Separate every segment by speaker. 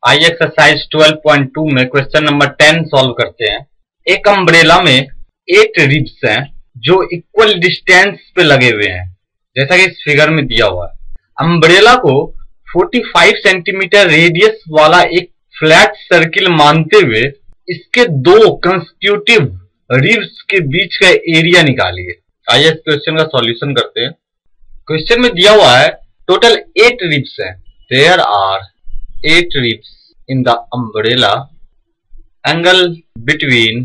Speaker 1: आइए एक्सरसाइज 12.2 में question number 10 solve करते हैं। एक अम्ब्रेला में 8 रिब्स हैं जो इक्वल डिस्टेंस पे लगे हुए हैं, जैसा कि इस फिगर में दिया हुआ है। अम्ब्रेला को 45 सेंटीमीटर रेडियस वाला एक फ्लैट सर्किल मानते हुए इसके दो कंसेक्यूटिव रिब्स के बीच का एरिया निकालिए। आइए इस क्वेश्चन का सॉल्यूशन करते हैं। क्वेश्चन में दिया हुआ है टोटल 8 रिब्स हैं। There are 8 ribs in the umbrella. Angle between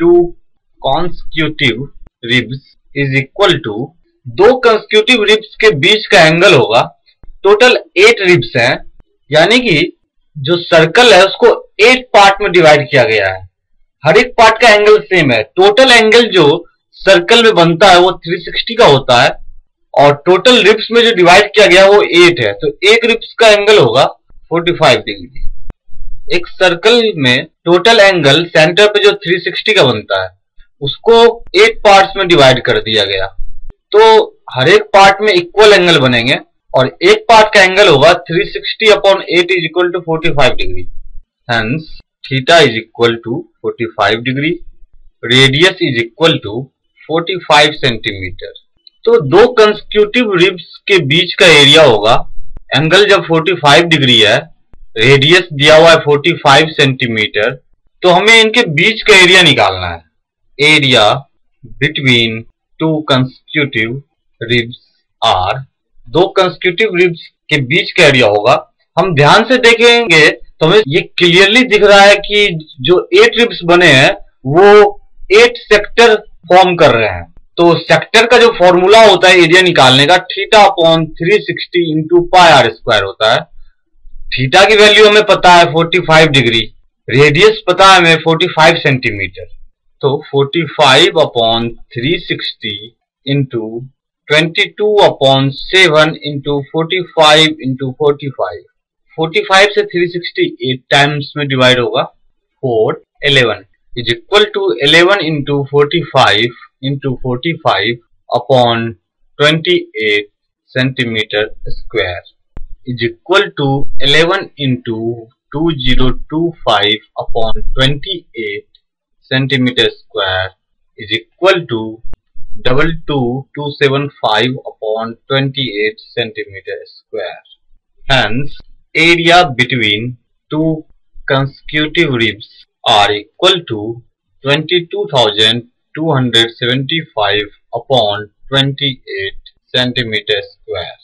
Speaker 1: two consecutive ribs is equal to, दो consecutive ribs के बीच का एंगल होगा। टोटल 8 ribs हैं, यानी कि जो सर्कल है उसको 8 पार्ट में डिवाइड किया गया है। हर एक पार्ट का एंगल सेम है। टोटल एंगल जो सर्कल में बनता है वो 360 का होता है और टोटल रिब्स में जो डिवाइड किया गया वो 8 है, तो एक रिब्स का एंगल होगा 45 डिग्री। एक सर्कल में टोटल एंगल सेंटर पे जो 360 का बनता है उसको 8 पार्ट्स में डिवाइड कर दिया गया, तो हर एक पार्ट में इक्वल एंगल बनेंगे और एक पार्ट का एंगल होगा 360/8 is equal to 45 degree. Hence theta is equal to 45 degree, radius is equal to 45 centimetre. तो दो कंसेक्यूटिव रिब्स के बीच का एरिया होगा, एंगल जब 45 डिग्री है, रेडियस दिया हुआ है 45 सेंटीमीटर, तो हमें इनके बीच का एरिया निकालना है। Area between two consecutive ribs are, दो कंसेक्यूटिव रिब्स के बीच का एरिया होगा। हम ध्यान से देखेंगे तो हमें ये क्लियरली दिख रहा है कि जो 8 रिब्स बने हैं वो 8 सेक्टर फॉर्म कर रहे हैं। तो सेक्टर का जो फॉर्मूला होता है एरिया निकालने का, θ/360 इंटू पाई आर स्क्वायर होता है। थीटा की वैल्यू हमें पता है 45 डिग्री, रेडियस पता है हमें 45 सेंटीमीटर, तो 45/360 इंटू 22/7 इंटू 45 इंटू 45, 45 से 360 8 टाइम्स में डिवाइड होगा, 4 11 is equal to 11 into 45 into 45 upon 28 centimetre square is equal to 11 into 2025 upon 28 centimetre square is equal to 22275 upon 28 centimetre square. Hence area between two consecutive ribs are equal to 22,275 upon 28 centimeter square.